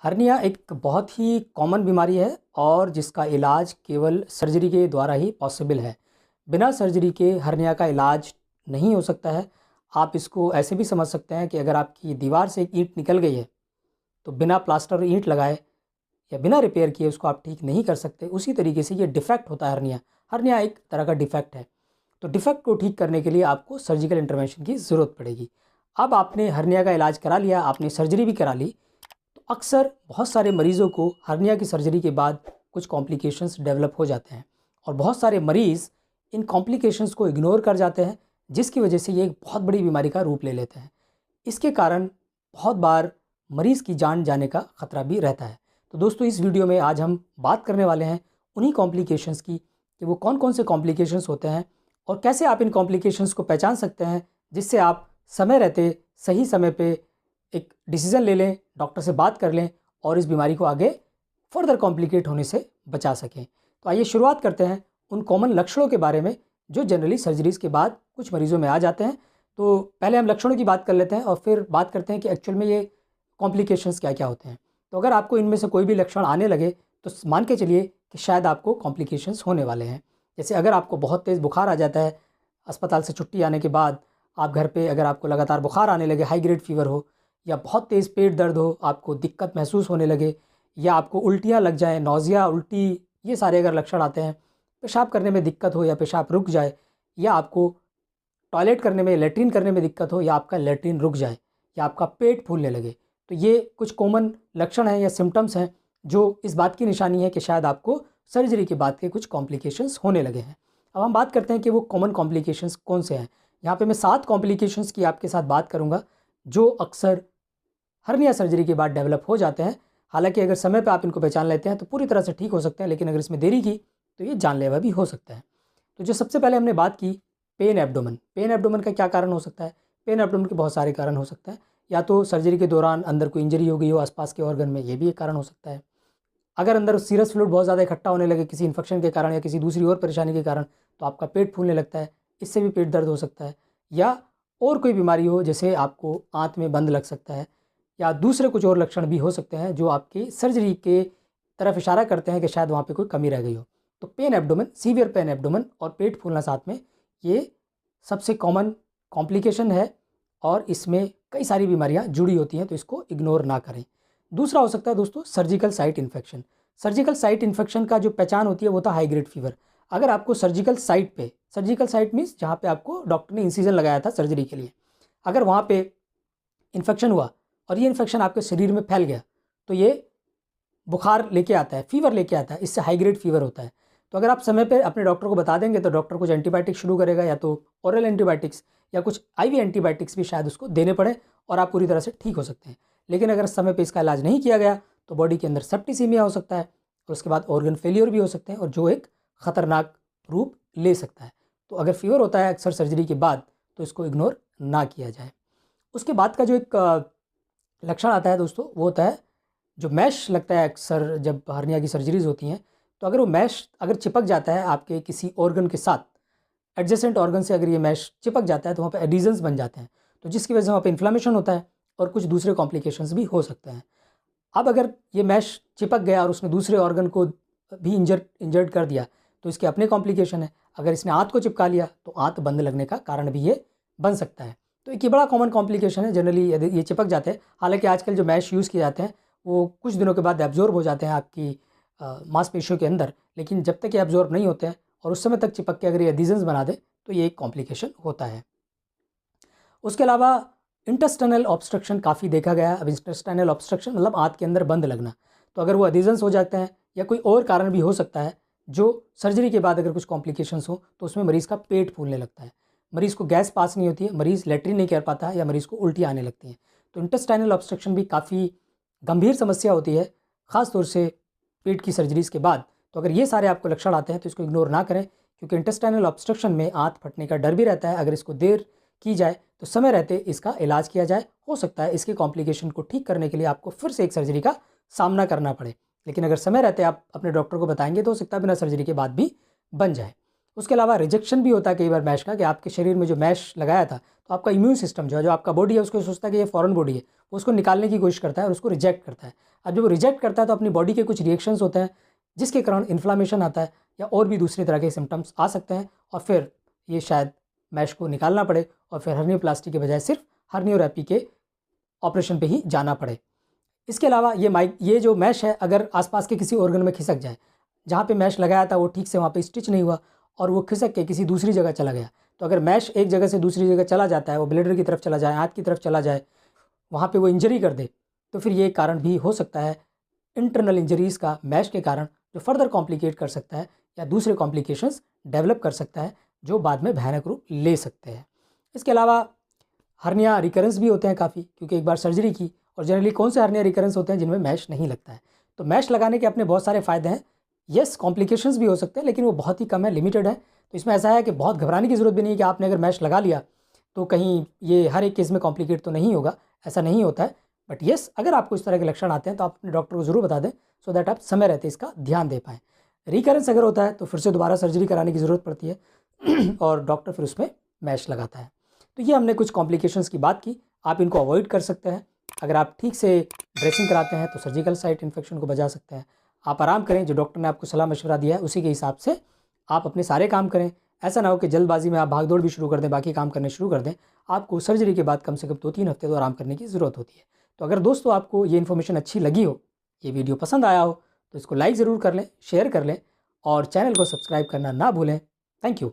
Hernia एक बहुत ही common बीमारी है और जिसका इलाज केवल सर्जरी के द्वारा ही पॉसिबल है। बिना सर्जरी के हर्निया का इलाज नहीं हो सकता है। आप इसको ऐसे भी समझ सकते हैं कि अगर आपकी दीवार से एक ईंट निकल गई है, तो बिना प्लास्टर ईंट लगाए या बिना रिपेयर किए उसको आप ठीक नहीं कर सकते। उसी तरीके से ये डिफेक्ट होता है हर्निया। हर्निया एक तरह का डिफेक्ट है। तो डिफेक्ट को ठीक करने के लिए आपको सर्जिकल इंटरवेंशन की ज़रूरत पड़ेगी। अब आपने हर्निया का इलाज करा लिया, आपने सर्जरी भी करा ली, तो अक्सर बहुत सारे मरीज़ों को हर्निया की सर्जरी के बाद कुछ कॉम्प्लिकेशंस डेवलप हो जाते हैं और बहुत सारे मरीज़ इन कॉम्प्लिकेशंस को इग्नोर कर जाते हैं, जिसकी वजह से ये एक बहुत बड़ी बीमारी का रूप ले लेते हैं। इसके कारण बहुत बार मरीज़ की जान जाने का ख़तरा भी रहता है। तो दोस्तों, इस वीडियो में आज हम बात करने वाले हैं उन्हीं कॉम्प्लिकेशंस की कि वो कौन कौन से कॉम्प्लिकेशंस होते हैं और कैसे आप इन कॉम्प्लिकेशंस को पहचान सकते हैं, जिससे आप समय रहते सही समय पे एक डिसीज़न ले लें, डॉक्टर से बात कर लें और इस बीमारी को आगे फर्दर कॉम्प्लिकेट होने से बचा सकें। तो आइए शुरुआत करते हैं उन कॉमन लक्षणों के बारे में जो जनरली सर्जरीज़ के बाद कुछ मरीज़ों में आ जाते हैं। तो पहले हम लक्षणों की बात कर लेते हैं और फिर बात करते हैं कि एक्चुअल में ये कॉम्प्लिकेशंस क्या-क्या होते हैं। तो अगर आपको इनमें से कोई भी लक्षण आने लगे, तो मान के चलिए कि शायद आपको कॉम्प्लिकेशंस होने वाले हैं। जैसे अगर आपको बहुत तेज़ बुखार आ जाता है, अस्पताल से छुट्टी आने के बाद आप घर पे अगर आपको लगातार बुखार आने लगे, हाई ग्रेड फ़ीवर हो या बहुत तेज़ पेट दर्द हो, आपको दिक्कत महसूस होने लगे या आपको उल्टियाँ लग जाएँ, नौज़िया, उल्टी, ये सारे अगर लक्षण आते हैं, पेशाब करने में दिक्कत हो या पेशाब रुक जाए या आपको टॉयलेट करने में, लैट्रिन करने में दिक्कत हो या आपका लैट्रिन रुक जाए या आपका पेट फूलने लगे, तो ये कुछ कॉमन लक्षण हैं या सिम्पटम्स हैं जो इस बात की निशानी है कि शायद आपको सर्जरी के बाद के कुछ कॉम्प्लिकेशंस होने लगे हैं। अब हम बात करते हैं कि वो कॉमन कॉम्प्लिकेशंस कौन से हैं। यहाँ पे मैं 7 कॉम्प्लिकेशंस की आपके साथ बात करूँगा जो अक्सर हर्निया सर्जरी के बाद डेवलप हो जाते हैं। हालाँकि अगर समय पे आप इनको पहचान लेते हैं तो पूरी तरह से ठीक हो सकते हैं, लेकिन अगर इसमें देरी की तो ये जानलेवा भी हो सकता है। तो जो सबसे पहले हमने बात की, पेन एब्डोमेन। पेन एब्डोमेन का क्या कारण हो सकता है? पेन एब्डोमेन के बहुत सारे कारण हो सकते हैं। या तो सर्जरी के दौरान अंदर कोई इंजरी हो गई हो आसपास के ऑर्गन में, ये भी एक कारण हो सकता है। अगर अंदर सीरस फ्लूइड बहुत ज़्यादा इकट्ठा होने लगे किसी इन्फेक्शन के कारण या किसी दूसरी और परेशानी के कारण, तो आपका पेट फूलने लगता है, इससे भी पेट दर्द हो सकता है। या और कोई बीमारी हो, जैसे आपको आँत में बंद लग सकता है या दूसरे कुछ और लक्षण भी हो सकते हैं जो आपकी सर्जरी के तरफ इशारा करते हैं कि शायद वहाँ पे कोई कमी रह गई हो। तो pen abdomen, severe pain abdomen और पेट फूलना साथ में, ये सबसे कॉमन कॉम्प्लिकेशन है और इसमें कई सारी बीमारियाँ जुड़ी होती हैं, तो इसको इग्नोर ना करें। दूसरा हो सकता है दोस्तों surgical site infection. Surgical site infection का जो पहचान होती है वो था हाई ग्रेड फीवर। अगर आपको सर्जिकल साइट पे, सर्जिकल साइट मीन्स जहाँ पे आपको डॉक्टर ने इंसिजन लगाया था सर्जरी के लिए, अगर वहाँ पे इन्फेक्शन हुआ और ये इन्फेक्शन आपके शरीर में फैल गया, तो ये बुखार लेके आता है, फीवर लेके आता है, इससे हाई ग्रेड फीवर होता है। तो अगर आप समय पे अपने डॉक्टर को बता देंगे तो डॉक्टर कुछ एंटीबायोटिक शुरू करेगा, या तो ओरल एंटीबायोटिक्स या कुछ आईवी एंटीबायोटिक्स भी शायद उसको देने पड़े और आप पूरी तरह से ठीक हो सकते हैं। लेकिन अगर समय पे इसका इलाज नहीं किया गया तो बॉडी के अंदर सेप्टिसीमिया हो सकता है और उसके बाद ऑर्गन फेलियर भी हो सकते हैं और जो एक ख़तरनाक रूप ले सकता है। तो अगर फीवर होता है अक्सर सर्जरी के बाद, तो इसको इग्नोर ना किया जाए। उसके बाद का जो एक लक्षण आता है दोस्तों, वो होता है जो मैश लगता है अक्सर जब हर्निया की सर्जरीज़ होती हैं। तो अगर वो मैश अगर चिपक जाता है आपके किसी ऑर्गन के साथ, एडजेसेंट ऑर्गन से अगर ये मैश चिपक जाता है, तो वहाँ पे एडिशन्स बन जाते हैं, तो जिसकी वजह से वहाँ पे इन्फ्लेमेशन होता है और कुछ दूसरे कॉम्प्लिकेशंस भी हो सकते हैं। अब अगर ये मैश चिपक गया और उसने दूसरे ऑर्गन को भी इंजर्ड कर दिया, तो इसके अपने कॉम्प्लिकेशन है। अगर इसने आँत को चिपका लिया तो आँत बंद लगने का कारण भी ये बन सकता है। तो एक ये बड़ा कॉमन कॉम्प्लिकेशन है। जनरली यदि ये चिपक जाते हैं, हालाँकि आजकल जो मैश यूज़ किए जाते हैं वो कुछ दिनों के बाद एब्ज़ॉर्ब हो जाते हैं आपकी मांसपेशियों के अंदर, लेकिन जब तक ये एब्ज़ॉर्ब नहीं होते हैं और उस समय तक चिपक के अगर ये एडहेजन्स बना दे, तो ये एक कॉम्प्लिकेशन होता है। उसके अलावा इंटेस्टाइनल ऑब्स्ट्रक्शन काफ़ी देखा गया है। अब इंटेस्टाइनल ऑब्स्ट्रक्शन मतलब आँत के अंदर बंद लगना, तो अगर वो एडहेजन्स हो जाते हैं या कोई और कारण भी हो सकता है, जो सर्जरी के बाद अगर कुछ कॉम्प्लिकेशंस हो, तो उसमें मरीज़ का पेट फूलने लगता है, मरीज़ को गैस पास नहीं होती है, मरीज़ लैट्रिन नहीं कर पाता है या मरीज़ को उल्टी आने लगती है। तो इंटेस्टाइनल ऑब्स्ट्रक्शन भी काफ़ी गंभीर समस्या होती है, ख़ास तौर से पेट की सर्जरीज़ के बाद। तो अगर ये सारे आपको लक्षण आते हैं तो इसको इग्नोर ना करें, क्योंकि इंटेस्टाइनल ऑब्स्ट्रक्शन में आँत फटने का डर भी रहता है। अगर इसको देर की जाए तो समय रहते इसका इलाज किया जाए, हो सकता है इसके कॉम्प्लिकेशन को ठीक करने के लिए आपको फिर से एक सर्जरी का सामना करना पड़े। लेकिन अगर समय रहते आप अपने डॉक्टर को बताएंगे तो हो सकता है बिना सर्जरी के बाद भी बन जाए। उसके अलावा रिजेक्शन भी होता है कई बार मैश का, कि आपके शरीर में जो मैश लगाया था तो आपका इम्यून सिस्टम जो आपका बॉडी है उसको सोचता है कि ये फॉरेन बॉडी है, वो उसको निकालने की कोशिश करता है और उसको रिजेक्ट करता है। अब जब वो रिजेक्ट करता है तो अपनी बॉडी के कुछ रिएक्शंस होते हैं जिसके कारण इन्फ्लामेशन आता है या और भी दूसरी तरह के सिम्टम्स आ सकते हैं, और फिर ये शायद मैश को निकालना पड़े और फिर हर्नियोप्लास्टी के बजाय सिर्फ हर्नियोरैपी के ऑपरेशन पे ही जाना पड़े। इसके अलावा ये जो मैश है अगर आसपास के किसी ऑर्गन में खिसक जाए, जहाँ पे मैश लगाया था वो ठीक से वहाँ पे स्टिच नहीं हुआ और वो खिसक के किसी दूसरी जगह चला गया, तो अगर मैश एक जगह से दूसरी जगह चला जाता है, वो ब्लेडर की तरफ चला जाए, हाथ की तरफ चला जाए, वहाँ पे वो इंजरी कर दे, तो फिर ये कारण भी हो सकता है इंटरनल इंजरीज़ का मैश के कारण, जो फर्दर कॉम्प्लिकेट कर सकता है या दूसरे कॉम्प्लिकेशंस डेवलप कर सकता है जो बाद में भयानक रूप ले सकते हैं। इसके अलावा हर्निया रिकरेंस भी होते हैं काफ़ी, क्योंकि एक बार सर्जरी की, और जनरली कौन से हर्निया रिकरेंस होते हैं जिनमें मैश नहीं लगता है। तो मैश लगाने के अपने बहुत सारे फ़ायदे हैं। येस, कॉम्प्लिकेशंस भी हो सकते हैं लेकिन वो बहुत ही कम है, लिमिटेड है। तो इसमें ऐसा है कि बहुत घबराने की ज़रूरत भी नहीं है कि आपने अगर मैश लगा लिया तो कहीं ये हर एक केस में कॉम्प्लिकेट तो नहीं होगा, ऐसा नहीं होता है। बट येस, अगर आपको इस तरह के लक्षण आते हैं तो आप अपने डॉक्टर को ज़रूर बता दें, सो दैट आप समय रहते इसका ध्यान दे पाएँ। रिकरेंस अगर होता है तो फिर से दोबारा सर्जरी कराने की ज़रूरत पड़ती है और डॉक्टर फिर उसमें मैश लगाता है। तो ये हमने कुछ कॉम्प्लिकेशंस की बात की, आप इनको अवॉइड कर सकते हैं। अगर आप ठीक से ड्रेसिंग कराते हैं तो सर्जिकल साइट इन्फेक्शन को बचा सकते हैं। आप आराम करें, जो डॉक्टर ने आपको सलाह मशवरा दिया है उसी के हिसाब से आप अपने सारे काम करें। ऐसा ना हो कि जल्दबाजी में आप भाग-दौड़ भी शुरू कर दें, बाकी काम करने शुरू कर दें। आपको सर्जरी के बाद कम से कम 2-3 हफ्ते तो आराम करने की ज़रूरत होती है। तो अगर दोस्तों आपको ये इन्फॉर्मेशन अच्छी लगी हो, ये वीडियो पसंद आया हो, तो इसको लाइक ज़रूर कर लें, शेयर कर लें और चैनल को सब्सक्राइब करना ना भूलें। Thank you.